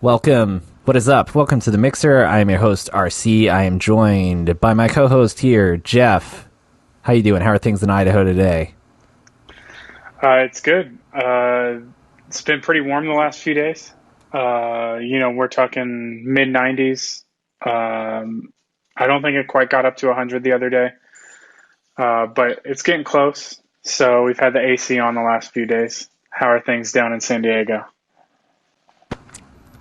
Welcome. What is up? Welcome to the Mixer. I am your host, RC. I am joined by my co-host here, Jeff. How you doing? How are things in Idaho today? It's good. It's been pretty warm the last few days. We're talking mid 90s. I don't think it quite got up to 100 the other day, but it's getting close. So we've had the AC on the last few days. How are things down in San Diego?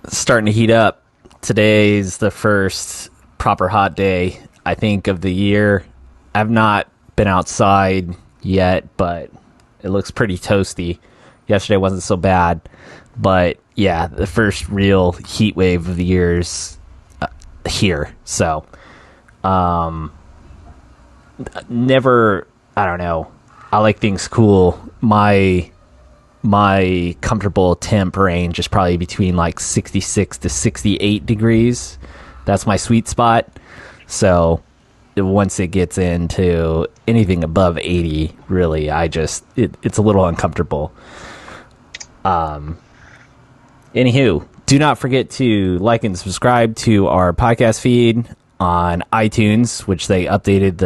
Starting to heat up. Today's the first proper hot day, I think, of the year. I've not been outside yet, but it looks pretty toasty. Yesterday wasn't so bad, but yeah, the first real heat wave of the year's here. So, never. I don't know. I like things cool. My comfortable temp range is probably between like 66 to 68 degrees. That's my sweet spot. So once it gets into anything above 80, really, it's a little uncomfortable. Anywho, do not forget to like and subscribe to our podcast feed on iTunes, which they updated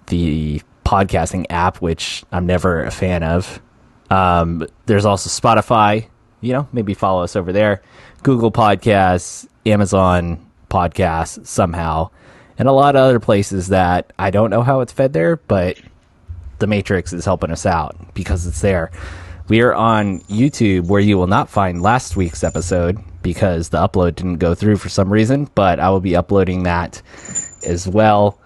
the podcasting app, which I'm never a fan of. There's also Spotify, maybe follow us over there, Google Podcasts, Amazon Podcasts somehow, and a lot of other places that I don't know how it's fed there, but the Matrix is helping us out because it's there. We are on YouTube, where you will not find last week's episode because the upload didn't go through for some reason, but I will be uploading that as well.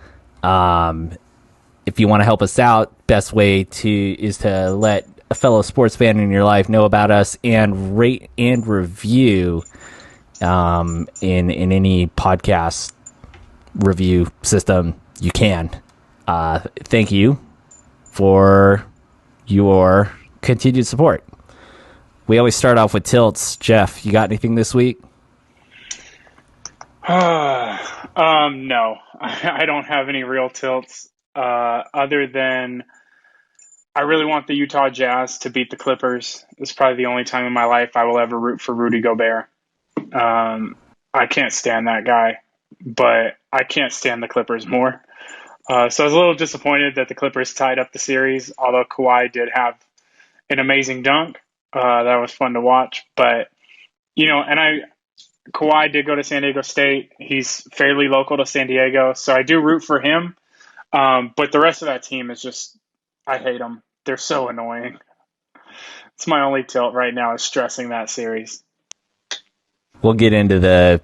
If you want to help us out, best way is to let a fellow sports fan in your life know about us and rate and review in any podcast review system you can. Thank you for your continued support. We always start off with tilts. Jeff, you got anything this week? No, I don't have any real tilts other than I really want the Utah Jazz to beat the Clippers. It's probably the only time in my life I will ever root for Rudy Gobert. I can't stand that guy, but I can't stand the Clippers more. So I was a little disappointed that the Clippers tied up the series, although Kawhi did have an amazing dunk. That was fun to watch. But, Kawhi did go to San Diego State. He's fairly local to San Diego, so I do root for him. But the rest of that team is just, I hate them. They're so annoying. It's my only tilt right now is stressing that series. We'll get into the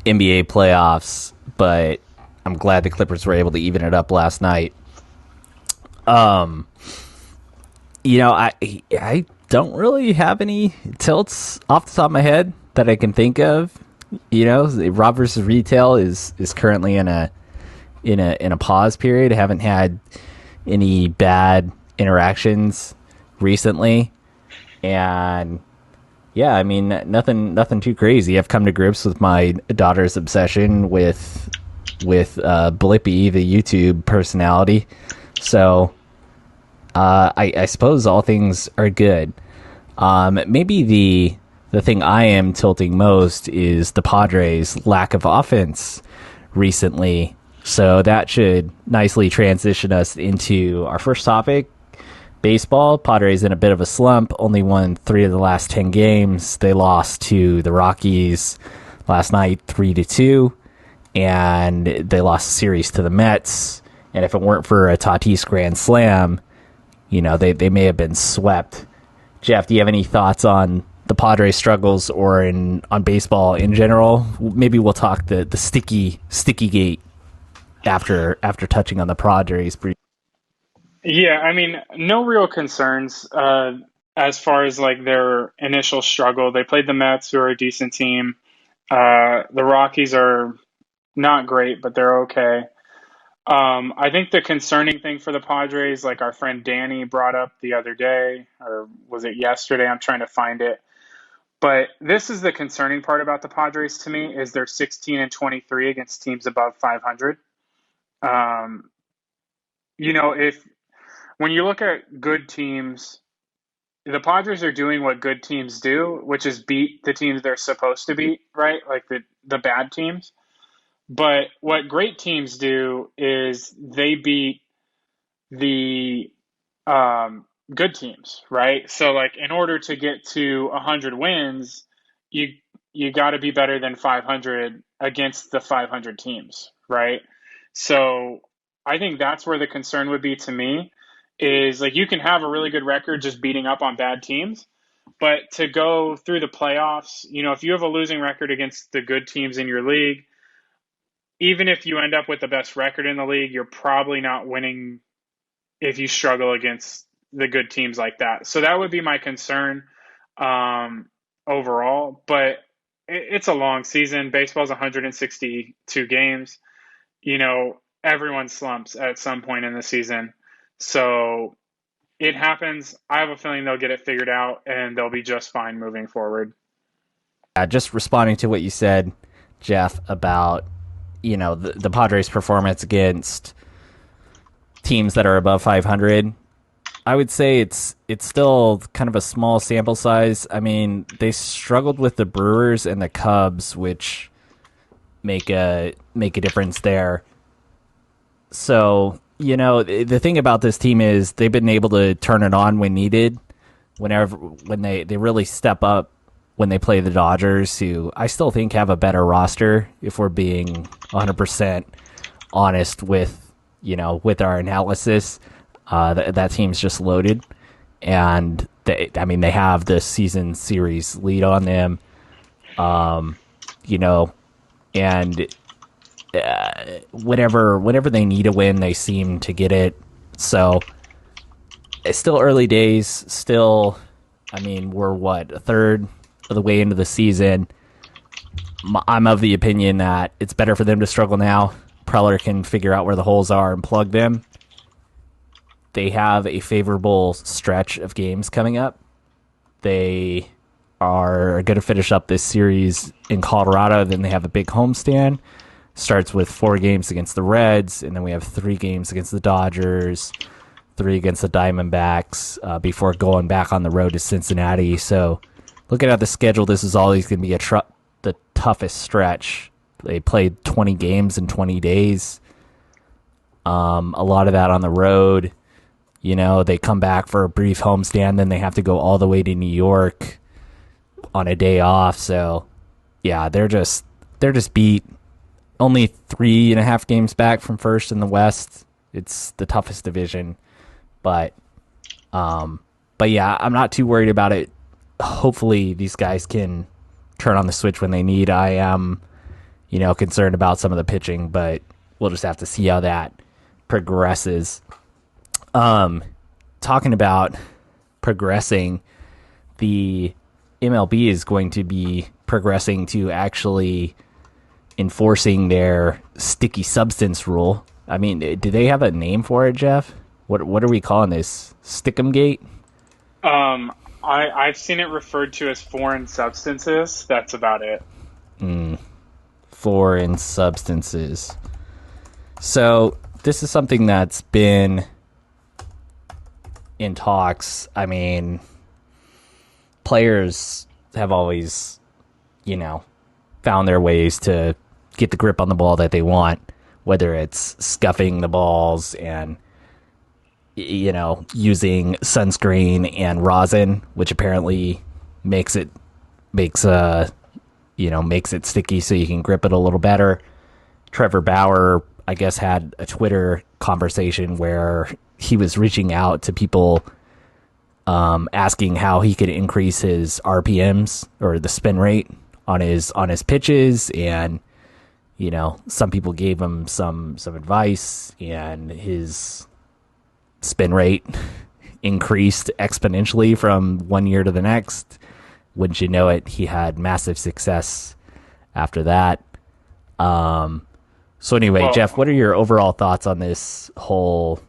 NBA playoffs, but I'm glad the Clippers were able to even it up last night. I don't really have any tilts off the top of my head that I can think of. Rob versus Retail is currently in a pause period. I haven't had any bad interactions recently, and yeah, I mean nothing too crazy. I've come to grips with my daughter's obsession with Blippi, the YouTube personality. So I suppose all things are good. Maybe the thing I am tilting most is the Padres' lack of offense recently. So that should nicely transition us into our first topic, baseball. Padres in a bit of a slump, only won 3 of the last 10 games. They lost to the Rockies last night 3-2, and they lost the series to the Mets. And if it weren't for a Tatis grand slam, they may have been swept. Jeff, do you have any thoughts on the Padres struggles or on baseball in general? Maybe we'll talk the sticky gate after touching on the Padres. Yeah, I mean, no real concerns as far as like their initial struggle. They played the Mets, who are a decent team. The Rockies are not great, but they're okay. I think the concerning thing for the Padres, like our friend Danny brought up the other day, or was it yesterday? I'm trying to find it. But this is the concerning part about the Padres to me is they're 16-23 against teams above 500. Um, if when you look at good teams the Padres are doing what good teams do, which is beat the teams they're supposed to beat, right? Like the bad teams. But what great teams do is they beat the good teams, right? So like in order to get to 100 wins, you you got to be better than 500 against the 500 teams, right? So I think that's where the concern would be to me is like you can have a really good record just beating up on bad teams, but to go through the playoffs, if you have a losing record against the good teams in your league, even if you end up with the best record in the league, you're probably not winning if you struggle against the good teams like that. So that would be my concern overall. But it's a long season. Baseball's 162 games. Everyone slumps at some point in the season. So it happens. I have a feeling they'll get it figured out and they'll be just fine moving forward. Just responding to what you said, Jeff, about the Padres' performance against teams that are above 500. I would say it's still kind of a small sample size. I mean, they struggled with the Brewers and the Cubs, which make a difference there. So, the thing about this team is they've been able to turn it on when needed. When they really step up when they play the Dodgers, who I still think have a better roster, if we're being 100% honest with our analysis. That team's just loaded, and they have the season series lead on them, and whenever they need a win, they seem to get it. So it's still early days. Still, we're a third of the way into the season. I'm of the opinion that it's better for them to struggle now. Preller can figure out where the holes are and plug them. They have a favorable stretch of games coming up. They are going to finish up this series in Colorado. Then they have a big homestand. Starts with 4 games against the Reds, and then we have 3 games against the Dodgers, 3 against the Diamondbacks, before going back on the road to Cincinnati. So looking at the schedule, this is always going to be the toughest stretch. They played 20 games in 20 days. A lot of that on the road. They come back for a brief homestand, then they have to go all the way to New York on a day off. So, yeah, they're just beat. Only 3.5 games back from first in the West. It's the toughest division, but yeah, I'm not too worried about it. Hopefully, these guys can turn on the switch when they need. I am, concerned about some of the pitching, but we'll just have to see how that progresses. Talking about progressing, the MLB is going to be progressing to actually enforcing their sticky substance rule. Do they have a name for it, Jeff? What are we calling this? Stick'em-gate? I've seen it referred to as foreign substances. That's about it. Foreign substances. So this is something that's been in talks. Players have always, found their ways to get the grip on the ball that they want, whether it's scuffing the balls and, using sunscreen and rosin, which apparently makes it sticky so you can grip it a little better. Trevor Bauer, I guess, had a Twitter conversation where he was reaching out to people, asking how he could increase his RPMs or the spin rate on his pitches, and some people gave him some advice, and his spin rate increased exponentially from one year to the next. Wouldn't you know it, he had massive success after that. So anyway, Jeff, what are your overall thoughts on this whole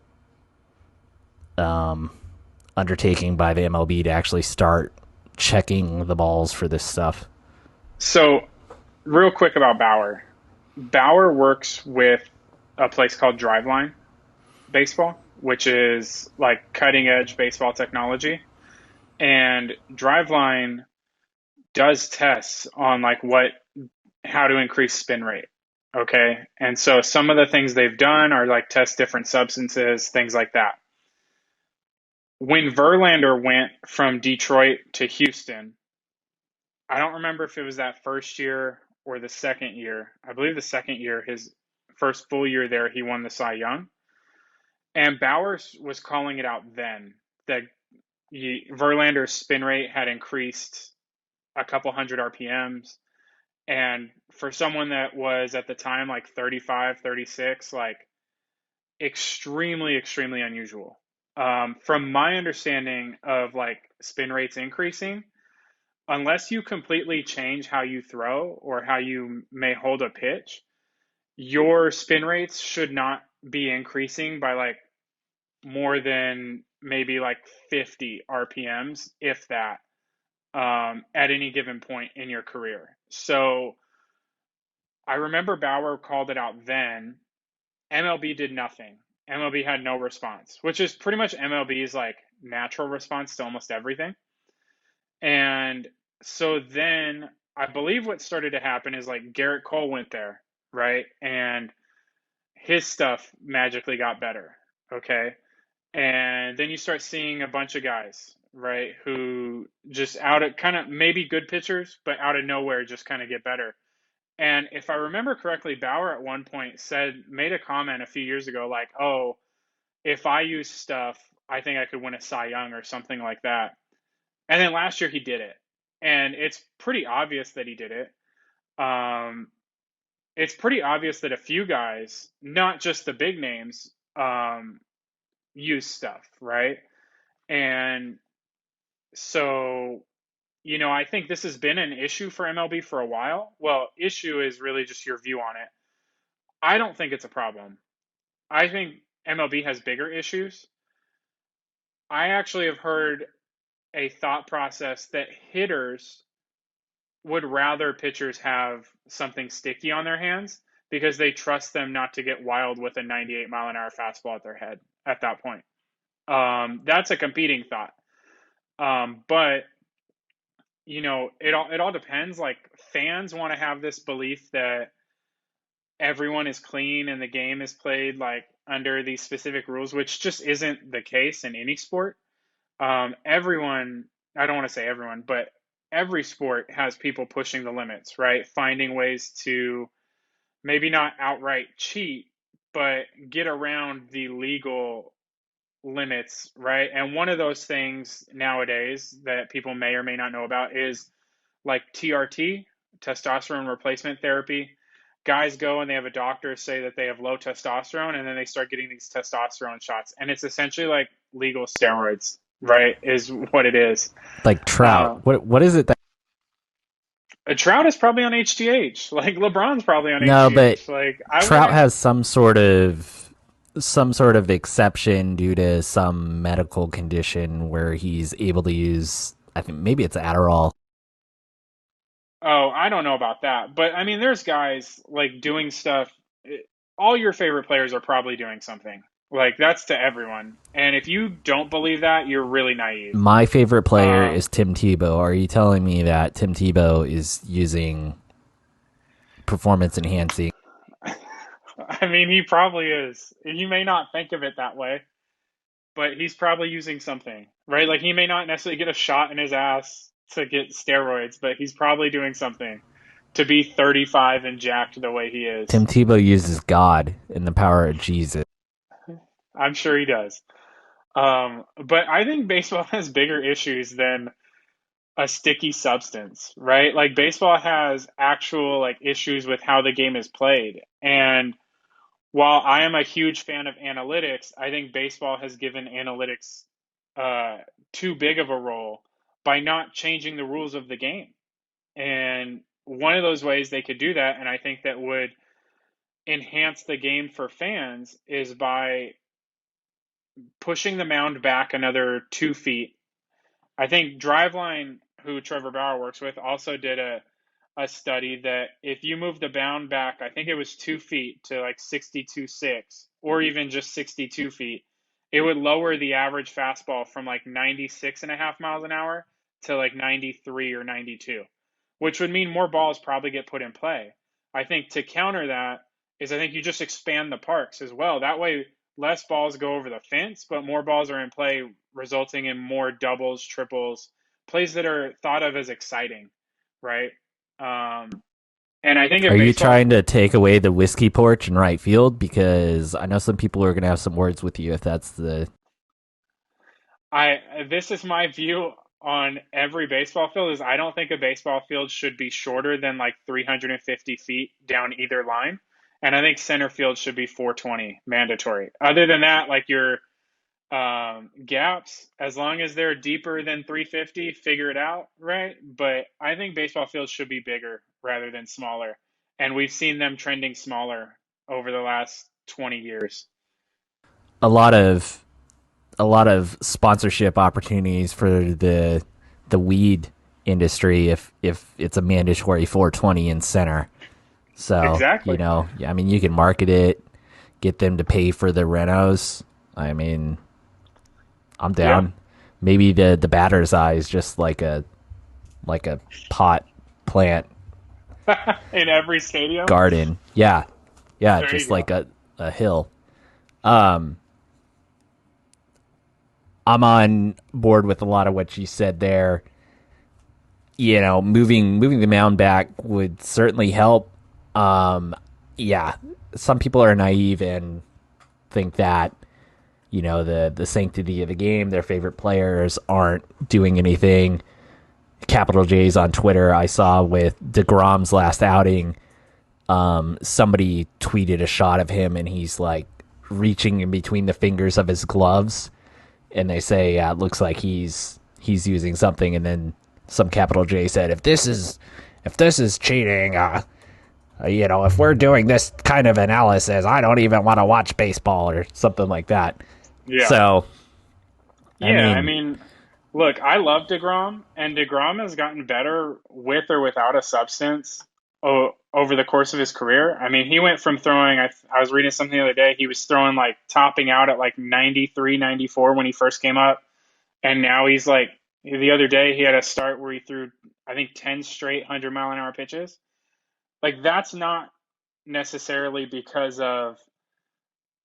undertaking by the MLB to actually start checking the balls for this stuff? So, real quick about Bauer. Bauer works with a place called Driveline Baseball, which is like cutting edge baseball technology. And Driveline does tests on like how to increase spin rate. Okay. And so some of the things they've done are like test different substances, things like that. When Verlander went from Detroit to Houston, I don't remember if it was that first year or the second year. I believe the second year, his first full year there, he won the Cy Young. And Bowers was calling it out then that Verlander's spin rate had increased a couple hundred RPMs. And for someone that was at the time like 35, 36, like extremely, extremely unusual. From my understanding of like spin rates increasing, unless you completely change how you throw or how you may hold a pitch, your spin rates should not be increasing by like more than maybe like 50 RPMs, if that, at any given point in your career. So I remember Bauer called it out then. MLB did nothing. MLB had no response, which is pretty much MLB's like natural response to almost everything. And so then I believe what started to happen is like Garrett Cole went there, right? And his stuff magically got better. Okay. And then you start seeing a bunch of guys, right, who just out of kind of maybe good pitchers, but out of nowhere just kind of get better. And if I remember correctly, Bauer at one point made a comment a few years ago, like, oh, if I use stuff, I think I could win a Cy Young or something like that. And then last year he did it. And it's pretty obvious that he did it. Um, it's pretty obvious that a few guys, not just the big names, use stuff, right? And so, I think this has been an issue for MLB for a while. Well, issue is really just your view on it. I don't think it's a problem. I think MLB has bigger issues. I actually have heard a thought process that hitters would rather pitchers have something sticky on their hands because they trust them not to get wild with a 98-mile-an-hour fastball at their head at that point. That's a competing thought. But it all depends. Like fans want to have this belief that everyone is clean and the game is played like under these specific rules, which just isn't the case in any sport. Everyone, I don't want to say everyone, but every sport has people pushing the limits, right? Finding ways to maybe not outright cheat, but get around the legal limits, right? And one of those things nowadays that people may or may not know about is like TRT, testosterone replacement therapy. Guys go and they have a doctor say that they have low testosterone, and then they start getting these testosterone shots. And it's essentially like legal steroids, right? Is what it is. Like Trout. Uh, What is it that? a Trout is probably on HGH. Like LeBron's probably on No, but HGH. Like I Trout wouldn't. has some sort of exception due to some medical condition where he's able to use, I think maybe it's Adderall. Oh, I don't know about that. But I mean, there's guys like doing stuff. All your favorite players are probably doing something. Like that's to everyone. And if you don't believe that, you're really naive. My favorite player Um, is Tim Tebow. Are you telling me that Tim Tebow is using performance enhancing? I mean, he probably is. You may not think of it that way, but he's probably using something, right? Like he may not necessarily get a shot in his ass to get steroids, but he's probably doing something to be 35 and jacked the way he Tim is. Tebow uses God and the power of Jesus. I'm sure he does. But I think baseball has bigger issues than a sticky substance, right? Like baseball has actual like issues with how the game is played. And while I am a huge fan of analytics, I think baseball has given analytics uh, too big of a role by not changing the rules of the game. And one of those ways they could do that, and I think that would enhance the game for fans, is by pushing the mound back another 2 feet. I think Driveline, who Trevor Bauer works with, also did a study that if you move the mound back, I think it was 2 feet to like 62.6 or even just 62 feet, it would lower the average fastball from like 96.5 miles an hour to like 93 or 92, which would mean more balls probably get put in play. I think to counter that is I think you just expand the parks as well. That way, less balls go over the fence, but more balls are in play, resulting in more doubles, triples, plays that are thought of as exciting, right? And I think Are if you baseball, trying to take away the whiskey porch in right field? Because I know some people are going to have some words with you if that's the. this is my view on every baseball field is I don't think a baseball field should be shorter than like 350 feet down either line. And I think center field should be 420 mandatory. Other than that, like your gaps, as long as they're deeper than 350, figure it out, right? But I think baseball fields should be bigger rather than smaller. And we've seen them trending smaller over the last 20 years. A lot of sponsorship opportunities for the weed industry if it's a mandatory 420 in center. So, Exactly. I mean, you can market it, get them to pay for the renos. I mean, I'm down. Yeah. Maybe the batter's eye is just like a pot plant In every stadium. garden. Yeah. Yeah, There you just go. like a hill. Um I'm on board with a lot of what you said there. Moving the mound back would certainly help. Yeah, some people are naive and think that the sanctity of the game, their favorite players aren't doing anything. Capital J's on Twitter, I saw with DeGrom's last outing. Somebody tweeted a shot of him and he's like reaching in between the fingers of his gloves, and they say it looks like he's using something. And then some Capital J said, if this is cheating, if we're doing this kind of analysis, I don't even want to watch baseball or something like that. Yeah. So, I mean, look, I love DeGrom, and DeGrom has gotten better with or without a substance over the course of his career. I mean, he went from throwing, I was reading something the other day, he was throwing like topping out at like 93, 94 when he first came up. And now he's like, the other day he had a start where he threw, I think, 10 straight 100-mile-an-hour pitches. Like, that's not necessarily because of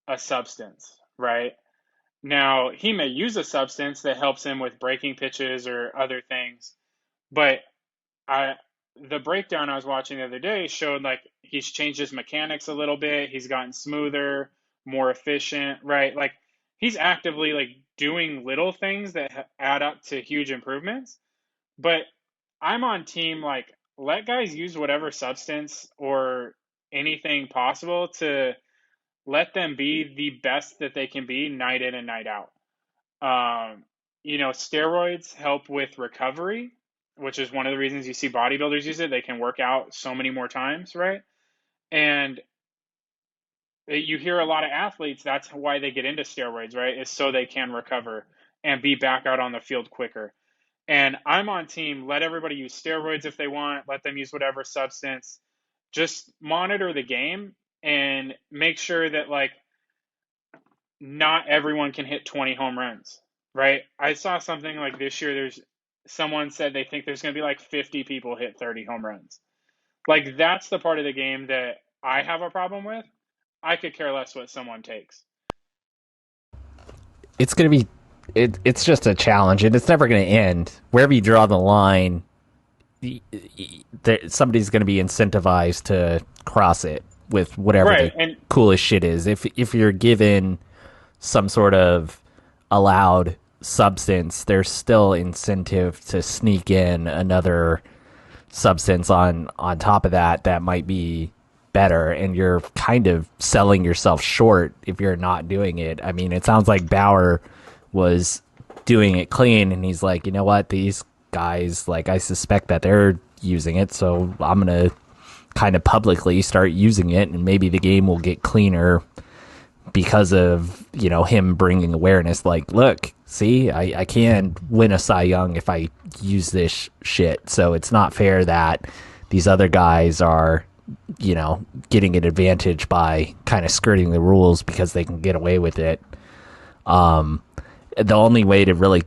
a substance, right? Now, he may use a substance that helps him with breaking pitches or other things, but I the breakdown I was watching the other day showed like he's changed his mechanics a little bit, he's gotten smoother, more efficient, right? Like he's actively like doing little things that add up to huge improvements. But I'm on team like let guys use whatever substance or anything possible to let them be the best that they can be night in and night out. Steroids help with recovery, which is one of the reasons you see bodybuilders use it. They can work out so many more times, right? And you hear a lot of athletes, that's why they get into steroids, right? Is so they can recover and be back out on the field quicker. And I'm on team, let everybody use steroids if they want, let them use whatever substance. Just monitor the game and make sure that like not everyone can hit 20 home runs, right? I saw something like this year, someone said they think there's going to be like 50 people hit 30 home runs. Like that's the part of the game that I have a problem with. I could care less what someone takes. it's going to be it's just a challenge, and it's never going to end. Wherever you draw the line, somebody's going to be incentivized to cross it with whatever Right. the And coolest shit is. If you're given some sort of allowed substance, there's still incentive to sneak in another substance on top of that might be better, and you're kind of selling yourself short if you're not doing it. I mean, it sounds like Bauer was doing it clean, and he's like, you know what, these guys, like, I suspect that they're using it, so I'm gonna kind of publicly start using it, and maybe the game will get cleaner because of him bringing awareness. Like, look, see, I can win a Cy Young if I use this shit. So it's not fair that these other guys are getting an advantage by kind of skirting the rules because they can get away with it. The only way to really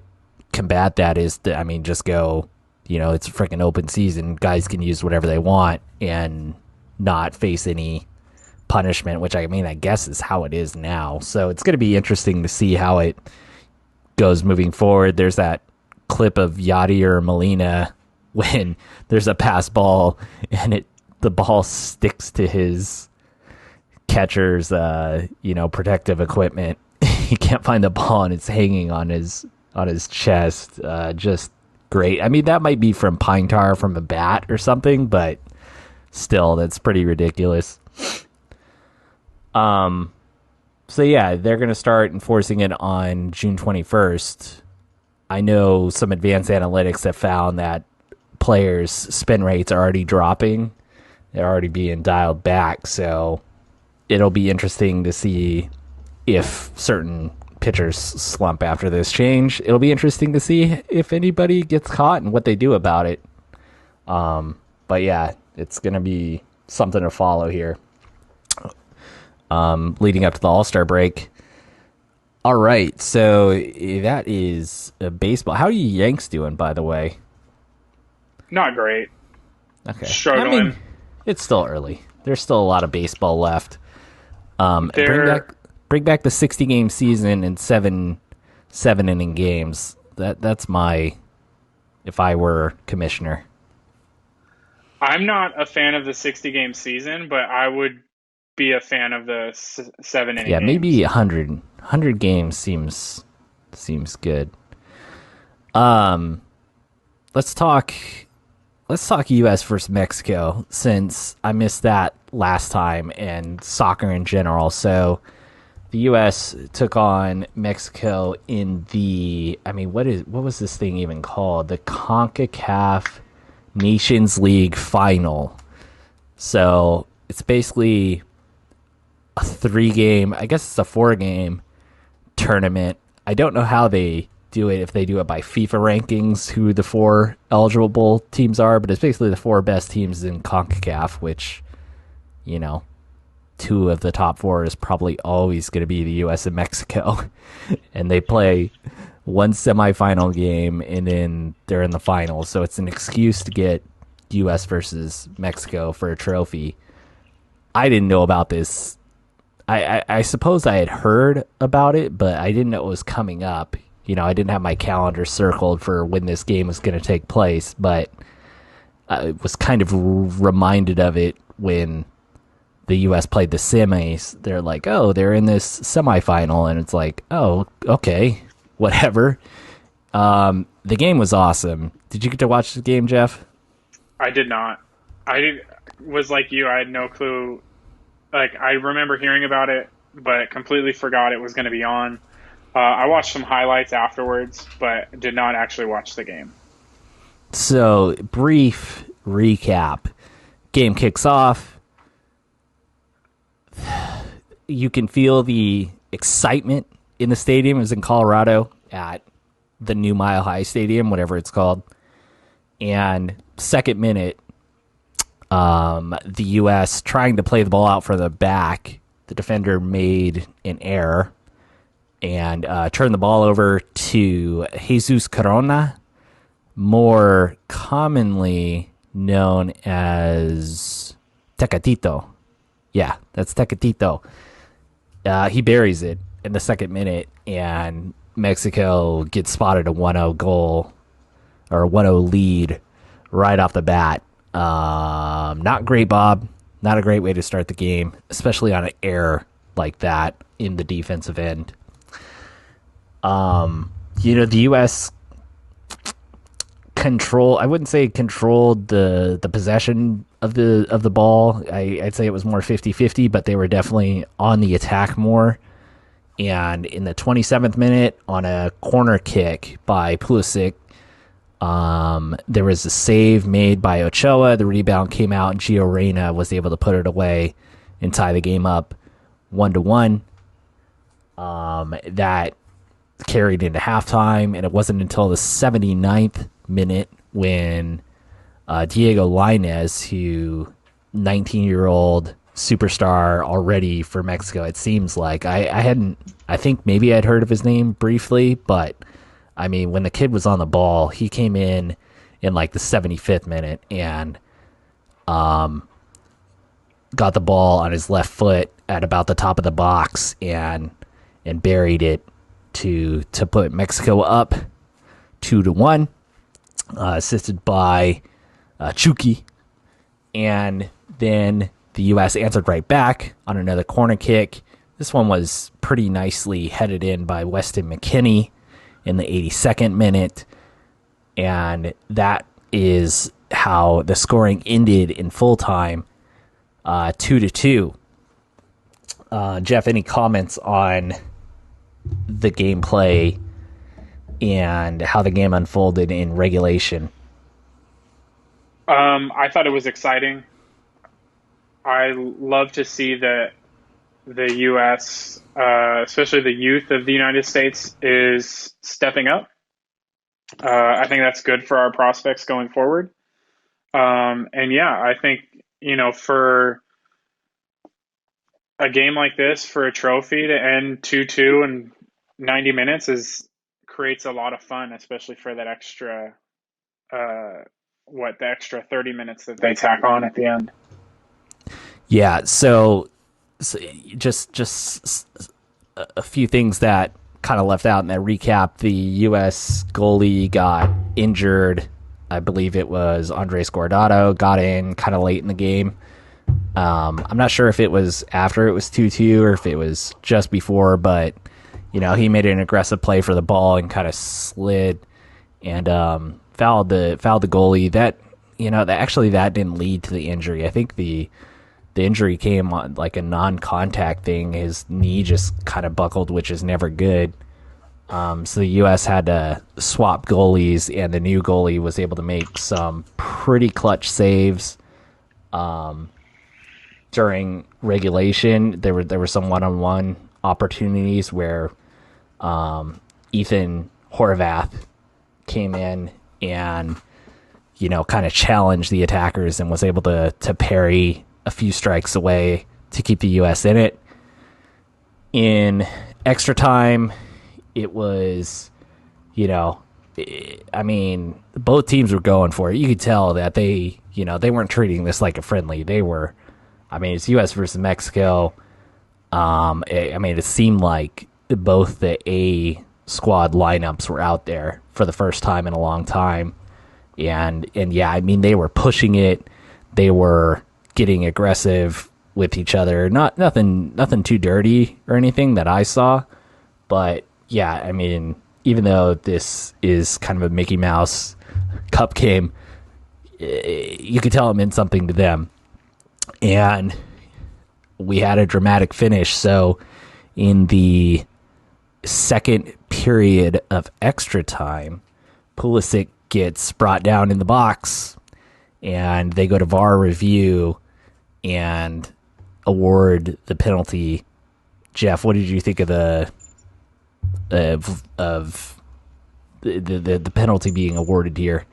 combat that is to, just go, it's a freaking open season. Guys can use whatever they want and not face any punishment, which I guess is how it is now. So it's going to be interesting to see how it goes moving forward. There's that clip of Yadier Molina when there's a pass ball and the ball sticks to his catcher's protective equipment. He can't find the ball and it's hanging on his chest. Just great. That might be from pine tar from a bat or something, but still, that's pretty ridiculous. So yeah, they're going to start enforcing it on June 21st. I know some advanced analytics have found that players' spin rates are already dropping. They're already being dialed back, so it'll be interesting to see if certain pitchers slump after this change. It'll be interesting to see if anybody gets caught and what they do about it. But yeah, it's going to be something to follow here. Leading up to the All-Star break. All right, so that is baseball. How are you Yanks doing, by the way? Not great. Okay. Struggling. It's still early. There's still a lot of baseball left. Bring back the 60-game season and seven inning games. That's my, if I were commissioner. I'm not a fan of the 60-game season, but I would be a fan of the 7 inning. Yeah, games. maybe 100 games seems good. Let's talk U.S. versus Mexico, since I missed that last time, and soccer in general. So the U.S. took on Mexico in the, what was this thing even called? The CONCACAF Nations League final. So it's basically a 3-game, I guess it's a 4-game tournament. I don't know how they do it, if they do it by FIFA rankings, who the 4 eligible teams are, but it's basically the 4 best teams in CONCACAF, which, 2 of the top 4 is probably always going to be the U.S. and Mexico. And they play one semifinal game, and then they're in the finals. So it's an excuse to get U.S. versus Mexico for a trophy. I didn't know about this. I suppose I had heard about it, but I didn't know it was coming up. I didn't have my calendar circled for when this game was going to take place, but I was kind of reminded of it when the U.S. played the semis. They're like, oh, they're in this semifinal, and it's like, oh, okay, whatever. The game was awesome. Did you get to watch the game, Jeff? I did not. Was like you. I had no clue. Like, I remember hearing about it, but completely forgot it was going to be on. I watched some highlights afterwards, but did not actually watch the game. So, brief recap. Game kicks off. You can feel the excitement in the stadium. It was in Colorado at the new Mile High Stadium, whatever it's called. And second minute, the U.S. trying to play the ball out for the back. The defender made an error and turned the ball over to Jesus Corona, more commonly known as Tecatito. Yeah, that's Tecatito. He buries it in the second minute, and Mexico gets spotted a 1-0 goal, or a 1-0 lead right off the bat. Not great, Bob. Not a great way to start the game, especially on an error like that in the defensive end. The U.S. I wouldn't say controlled the possession of the ball. I'd say it was more 50-50, but they were definitely on the attack more. And in the 27th minute, on a corner kick by Pulisic, there was a save made by Ochoa. The rebound came out, and Gio Reyna was able to put it away and tie the game up 1-1. That carried into halftime, and it wasn't until the 79th minute when Diego Lainez, who 19-year-old superstar already for Mexico. It seems like I think maybe I'd heard of his name briefly, but I mean, when the kid was on the ball, he came in like the 75th minute and got the ball on his left foot at about the top of the box and buried it to put Mexico up 2-1, assisted by Chucky, and then the U.S. answered right back on another corner kick. This one was pretty nicely headed in by Weston McKennie in the 82nd minute, and that is how the scoring ended in full time, 2-2. Jeff, any comments on the gameplay and how the game unfolded in regulation? I thought it was exciting. I love to see that the U.S., especially the youth of the United States, is stepping up. I think that's good for our prospects going forward. And yeah, I think, for a game like this, for a trophy to end 2-2 in 90 minutes creates a lot of fun, especially for that extra, the extra 30 minutes that they tack on at the end. Yeah, so just a few things that kind of left out in that recap. The U.S. goalie got injured. I believe it was Andres Guardado got in kind of late in the game. I'm not sure if it was after it was 2-2 or if it was just before, but he made an aggressive play for the ball and kind of slid and fouled the goalie. That that didn't lead to the injury. I think the injury came on like a non-contact thing. His knee just kind of buckled, which is never good. So the U.S. had to swap goalies, and the new goalie was able to make some pretty clutch saves during regulation. There were some one-on-one opportunities where Ethan Horvath came in and kind of challenged the attackers and was able to parry a few strikes away to keep the U.S. in it. In extra time, it was, both teams were going for it. You could tell that they weren't treating this like a friendly. They were, it's U.S. versus Mexico. It seemed like both the A squad lineups were out there for the first time in a long time. And yeah, they were pushing it. They were getting aggressive with each other. Nothing too dirty or anything that I saw, but yeah, even though this is kind of a Mickey Mouse Cup game, you could tell it meant something to them. And we had a dramatic finish. So in the second period of extra time, Pulisic gets brought down in the box, and they go to VAR review and award the penalty. Jeff, what did you think of the penalty being awarded here?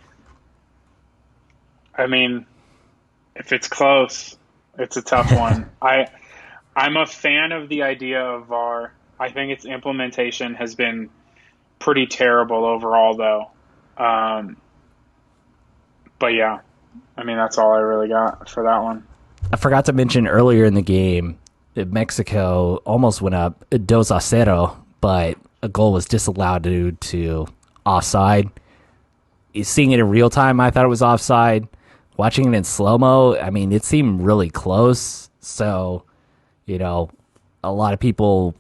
If it's close, it's a tough one. I'm a fan of the idea of VAR. I think its implementation has been pretty terrible overall, though. But yeah, that's all I really got for that one. I forgot to mention earlier in the game that Mexico almost went up 2-0, but a goal was disallowed due to offside. Seeing it in real time, I thought it was offside. Watching it in slow-mo, it seemed really close. So, a lot of people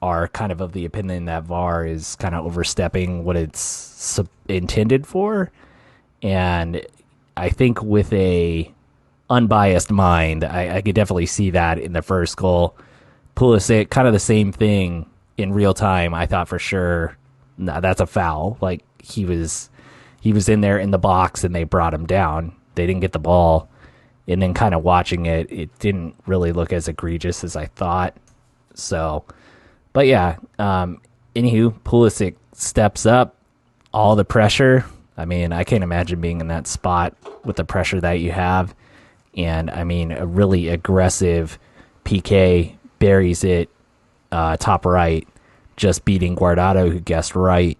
are kind of the opinion that VAR is kind of overstepping what it's intended for. And I think with a unbiased mind, I could definitely see that in the first goal. Pulisic, kind of the same thing in real time. I thought for sure, that's a foul. Like he was in there in the box and they brought him down. They didn't get the ball. And then kind of watching it, it didn't really look as egregious as I thought. So, but yeah, anywho, Pulisic steps up, all the pressure. I can't imagine being in that spot with the pressure that you have. And I mean, a really aggressive PK buries it top right, just beating Guardado, who guessed right.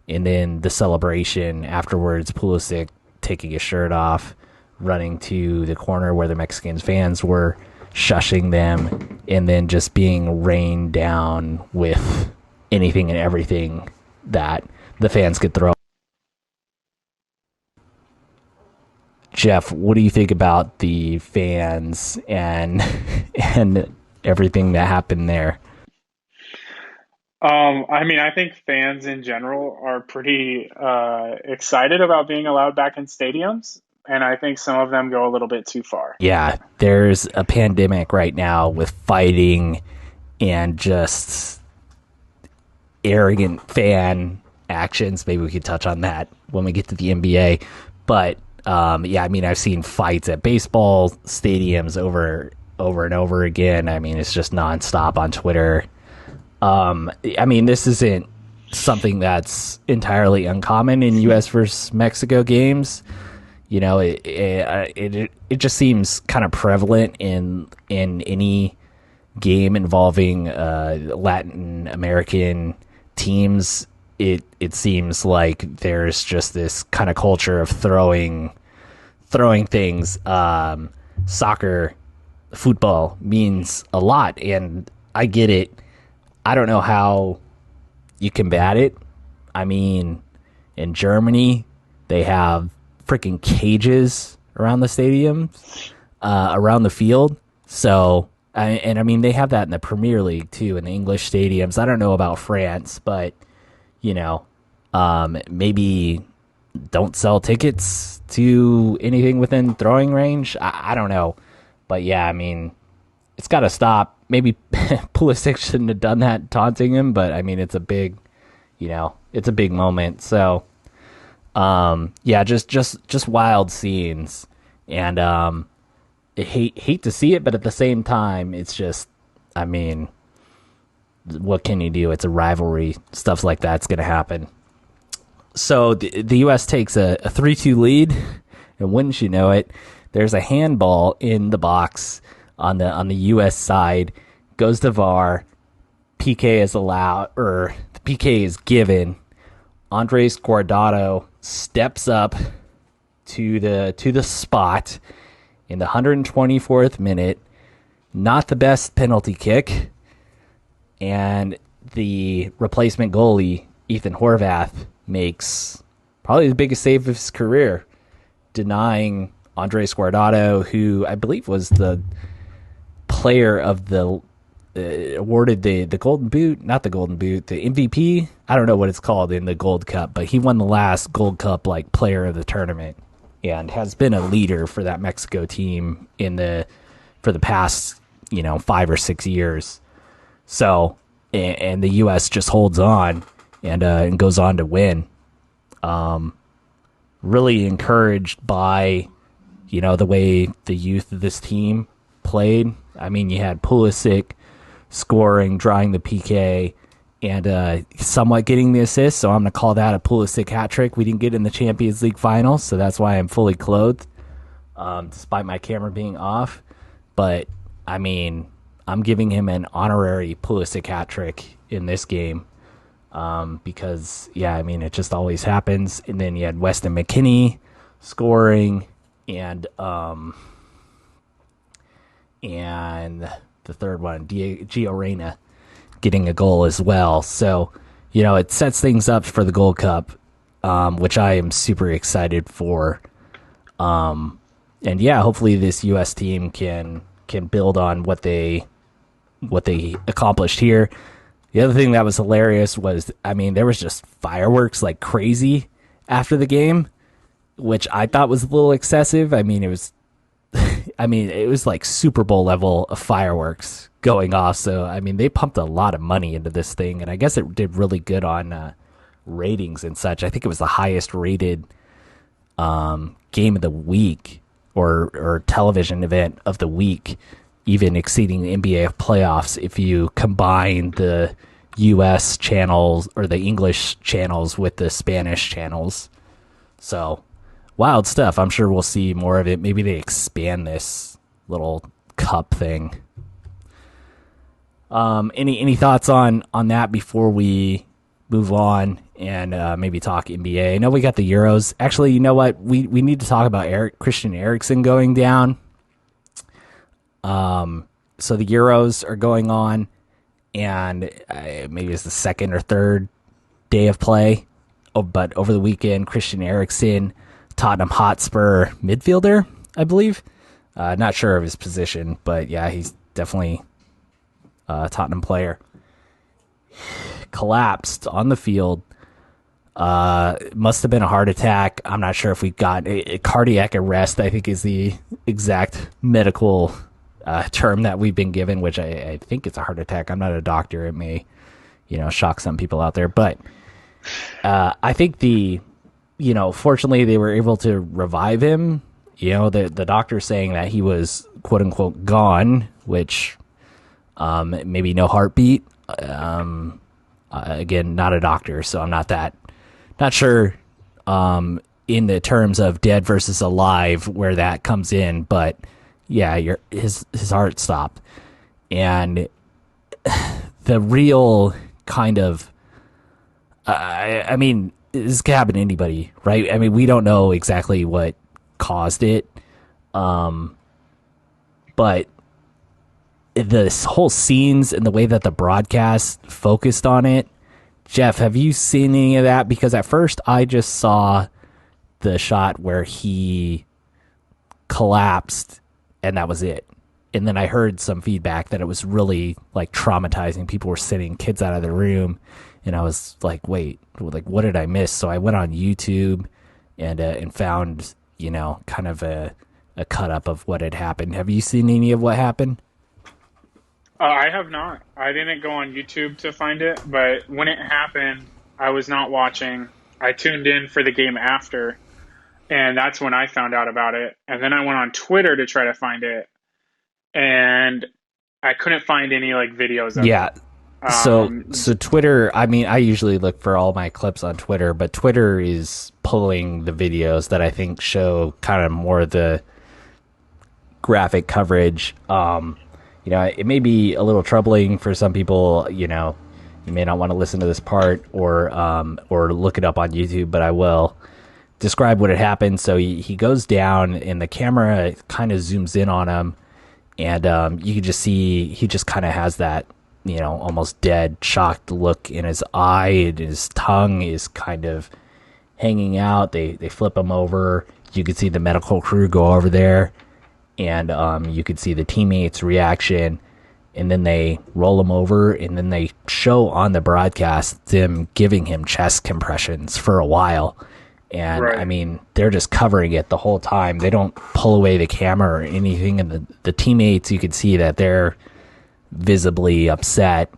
And then the celebration afterwards, Pulisic taking his shirt off, running to the corner where the Mexican fans were, shushing them, and then just being rained down with anything and everything that the fans could throw. Jeff, what do you think about the fans and and everything that happened there? I mean, I think fans in general are pretty excited about being allowed back in stadiums, and I think some of them go a little bit too far. Yeah, there's a pandemic right now with fighting and just arrogant fan actions. Maybe we could touch on that when we get to the NBA. But yeah, I mean, I've seen fights at baseball stadiums over and over again. I mean, it's just nonstop on Twitter. I mean, this isn't something that's entirely uncommon in U.S. versus Mexico games. You know, it just seems kind of prevalent in any game involving Latin American teams. It seems like there's just this kind of culture of throwing things. Soccer, football means a lot, and I get it. I don't know how you combat it. I mean, in Germany, they have freaking cages around the stadium, around the field. So, and I mean, they have that in the Premier League too, in the English stadiums. I don't know about France, but you know, maybe don't sell tickets to anything within throwing range. I don't know, but yeah, I mean, it's got to stop. Maybe Pulisic shouldn't have done that, taunting him, but I mean, it's a big, it's a big moment. So, yeah, just wild scenes, and I hate to see it, but at the same time, it's just, I mean, what can you do? It's a rivalry. Stuff like that's going to happen. So the U.S. takes a 3-2 lead, and wouldn't you know it, there's a handball in the box on the U.S. side, goes to VAR, PK is allowed, or the PK is given. Andres Guardado steps up to the spot in the 124th minute. Not the best penalty kick, and the replacement goalie, Ethan Horvath, makes probably the biggest save of his career, denying Andres Guardado, who I believe was the player of the awarded the Golden Boot, not the Golden Boot, the MVP. I don't know what it's called in the Gold Cup, but he won the last Gold Cup like player of the tournament, and has been a leader for that Mexico team for the past 5 or 6 years. So, and the U.S. just holds on and goes on to win. Really encouraged by the way the youth of this team played. I mean, you had Pulisic scoring, drawing the PK, and somewhat getting the assist. So I'm going to call that a Pulisic hat trick. We didn't get in the Champions League final, so that's why I'm fully clothed, despite my camera being off. But I mean, I'm giving him an honorary Pulisic hat trick in this game, because yeah, I mean, it just always happens. And then you had Weston McKennie scoring, and the third one, Gio Reyna, getting a goal as well. So, it sets things up for the Gold Cup, which I am super excited for. And yeah, hopefully this U.S. team can build on what they accomplished here. The other thing that was hilarious was, I mean, there was just fireworks like crazy after the game, which I thought was a little excessive. I mean, it was like Super Bowl level of fireworks going off. So, I mean, they pumped a lot of money into this thing, and I guess it did really good on ratings and such. I think it was the highest rated game of the week or television event of the week, even exceeding the NBA playoffs if you combine the U.S. channels or the English channels with the Spanish channels. So, wild stuff. I'm sure we'll see more of it. Maybe they expand this little cup thing. Any thoughts on that before we move on and maybe talk NBA? I know we got the Euros. Actually, you know what? We need to talk about Christian Eriksen going down. So the Euros are going on, and maybe it's the second or third day of play. Oh, but over the weekend, Christian Eriksen, Tottenham Hotspur midfielder, I believe. Not sure of his position, but yeah, he's definitely Tottenham player, collapsed on the field. It must have been a heart attack. I'm not sure if we got a cardiac arrest, I think is the exact medical term that we've been given, which I think it's a heart attack. I'm not a doctor. It may, shock some people out there, but I think fortunately they were able to revive him. The doctor saying that he was quote unquote gone, which maybe no heartbeat. Again, not a doctor, so I'm not sure in the terms of dead versus alive where that comes in, but yeah, his heart stopped. And the real kind of I mean, this could happen to anybody, right? I mean, we don't know exactly what caused it. But the whole scenes and the way that the broadcast focused on it, Jeff, have you seen any of that? Because at first I just saw the shot where he collapsed and that was it. And then I heard some feedback that it was really like traumatizing. People were sending kids out of the room, and I was like, wait, like what did I miss? So I went on YouTube and found, kind of a cut up of what had happened. Have you seen any of what happened? I have not. I didn't go on YouTube to find it, but when it happened, I was not watching. I tuned in for the game after, and that's when I found out about it. And then I went on Twitter to try to find it, and I couldn't find any like videos of it. So Twitter, I mean, I usually look for all my clips on Twitter, but Twitter is pulling the videos that I think show kind of more of the graphic coverage. It may be a little troubling for some people, you may not want to listen to this part or look it up on YouTube, but I will describe what had happened. So he goes down and the camera kind of zooms in on him, and you can just see he just kind of has that, almost dead, shocked look in his eye, and his tongue is kind of hanging out. They flip him over. You could see the medical crew go over there, and you could see the teammates' reaction, and then they roll him over, and then they show on the broadcast them giving him chest compressions for a while. And right. I mean, they're just covering it the whole time. They don't pull away the camera or anything. And the teammates, you can see that they're visibly upset.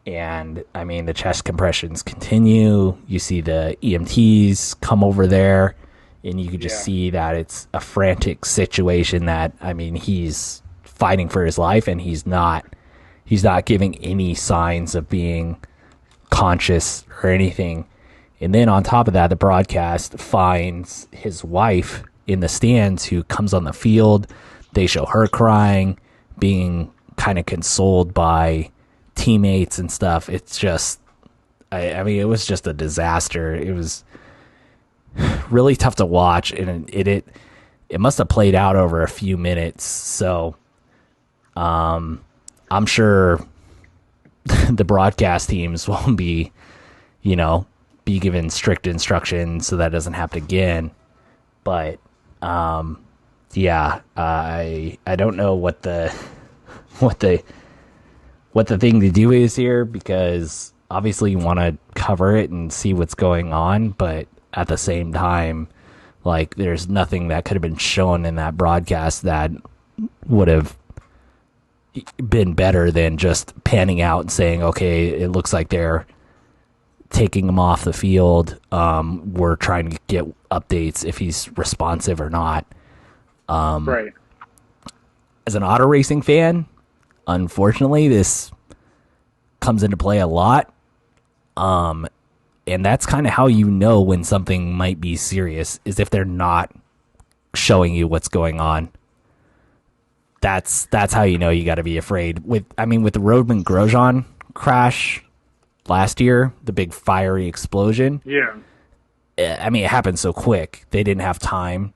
And I mean, the chest compressions continue. You see the EMTs come over there, and you can just see that it's a frantic situation that, I mean, he's fighting for his life, and he's not giving any signs of being conscious or anything. And then on top of that, the broadcast finds his wife in the stands who comes on the field. They show her crying, being kind of consoled by teammates and stuff. It's just, I mean, it was just a disaster. It was really tough to watch, and it must have played out over a few minutes. So I'm sure the broadcast teams won't be given strict instructions so that doesn't happen again. But I don't know what the thing to do is here, because obviously you want to cover it and see what's going on, but at the same time, like, there's nothing that could have been shown in that broadcast that would have been better than just panning out and saying, okay, it looks like they're taking him off the field. We're trying to get updates if he's responsive or not. Right. As an auto racing fan, unfortunately, this comes into play a lot. And that's kind of how you know when something might be serious, is if they're not showing you what's going on. That's how you know you got to be afraid. With the Rodman Grosjean crash last year, the big fiery explosion. Yeah. I mean, it happened so quick. They didn't have time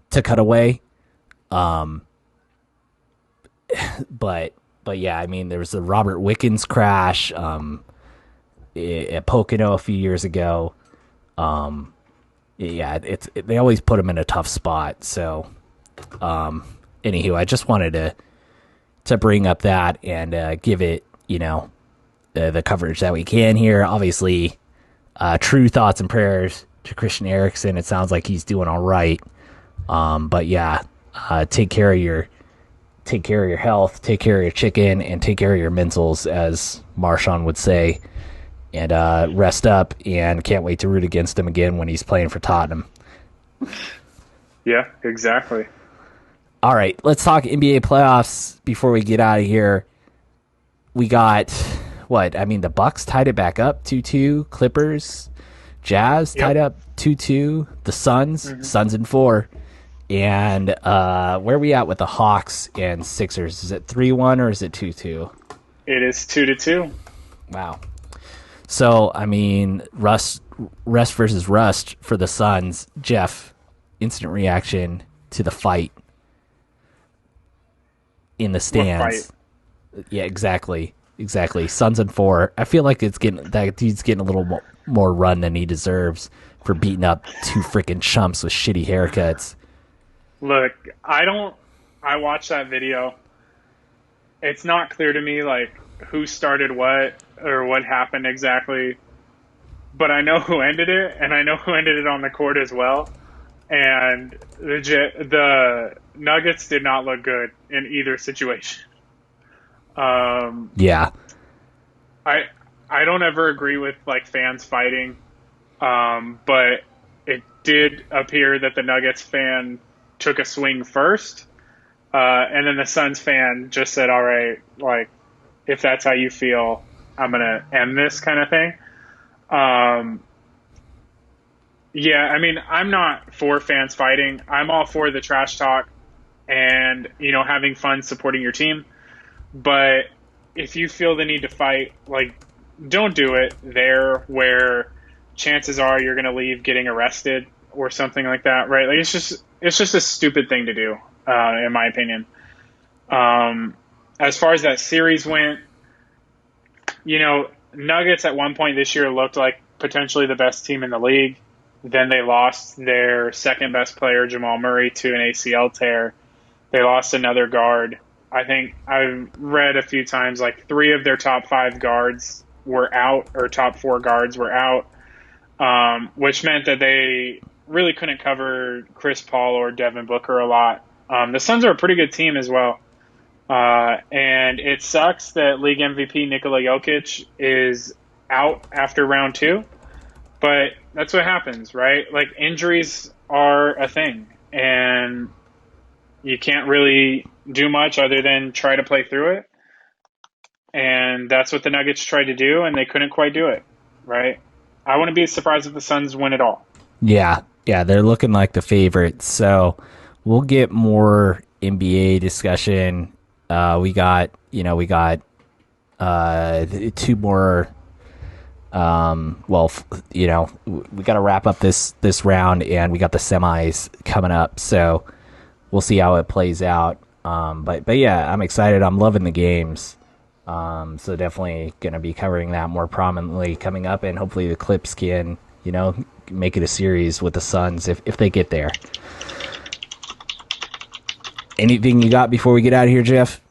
to cut away. But yeah, I mean, there was the Robert Wickens crash at Pocono a few years ago. Yeah, they always put him in a tough spot. So, anywho, I just wanted to bring up that and give it, the coverage that we can here. Obviously, true thoughts and prayers to Christian Eriksen. It sounds like he's doing all right. But yeah, take care of your health, take care of your chicken, and take care of your mentals, as Marshawn would say. And rest up, and can't wait to root against him again when he's playing for Tottenham. Yeah, exactly. All right, let's talk NBA playoffs before we get out of here. We got the Bucks tied it back up 2-2. Clippers, Jazz tied up 2-2. The Suns in 4. And where are we at with the Hawks and Sixers? Is it 3-1 or is it 2-2? It is 2-2. Wow. So, I mean, rest versus rust for the Suns. Jeff, instant reaction to the fight in the stands. Yeah, exactly. Suns in 4. I feel like that dude's getting a little more run than he deserves for beating up two freaking chumps with shitty haircuts. Look, I watched that video. It's not clear to me, like, who started what or what happened exactly, but I know who ended it, and I know who ended it on the court as well. And the Nuggets did not look good in either situation. Yeah, I don't ever agree with like fans fighting, but it did appear that the Nuggets fan took a swing first, and then the Suns fan just said, "All right, like, if that's how you feel, I'm going to end this," kind of thing. Yeah, I mean, I'm not for fans fighting. I'm all for the trash talk and, having fun supporting your team. But if you feel the need to fight, like, don't do it there where chances are you're going to leave getting arrested or something like that, right? Like, it's just a stupid thing to do, in my opinion. As far as that series went, Nuggets at one point this year looked like potentially the best team in the league. Then they lost their second best player, Jamal Murray, to an ACL tear. They lost another guard. I think I've read a few times like 3 of their top 5 guards were out, or top 4 guards were out, which meant that they really couldn't cover Chris Paul or Devin Booker a lot. The Suns are a pretty good team as well. And it sucks that league MVP Nikola Jokic is out after round 2, but that's what happens, right? Like, injuries are a thing, and you can't really do much other than try to play through it. And that's what the Nuggets tried to do, and they couldn't quite do it, right? I wouldn't be surprised if the Suns win it all. Yeah, they're looking like the favorites. So we'll get more NBA discussion. We got 2 more. We got to wrap up this round, and we got the semis coming up. So we'll see how it plays out. But yeah, I'm excited. I'm loving the games. So definitely going to be covering that more prominently coming up, and hopefully the Clips can, make it a series with the Suns if they get there. Anything you got before we get out of here, Jeff?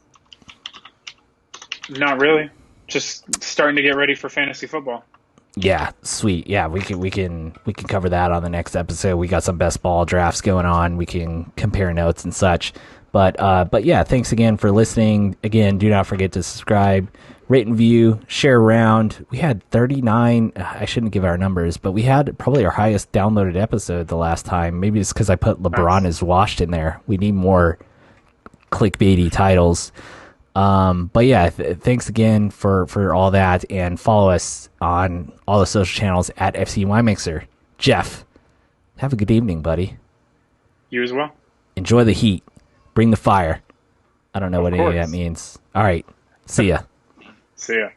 Not really. Just starting to get ready for fantasy football. Yeah, sweet. Yeah, we can cover that on the next episode. We got some best ball drafts going on. We can compare notes and such. But yeah, thanks again for listening. Again, do not forget to subscribe, rate and view, share around. We had 39. I shouldn't give our numbers, but we had probably our highest downloaded episode the last time. Maybe it's because I put LeBron is washed in there. We need more clickbaity titles. But yeah, thanks again for all that, and follow us on all the social channels at FC Wine Mixer. Jeff, have a good evening, buddy. You as well. Enjoy the heat. Bring the fire. I don't know what any of that course. means. All right. See ya. See ya.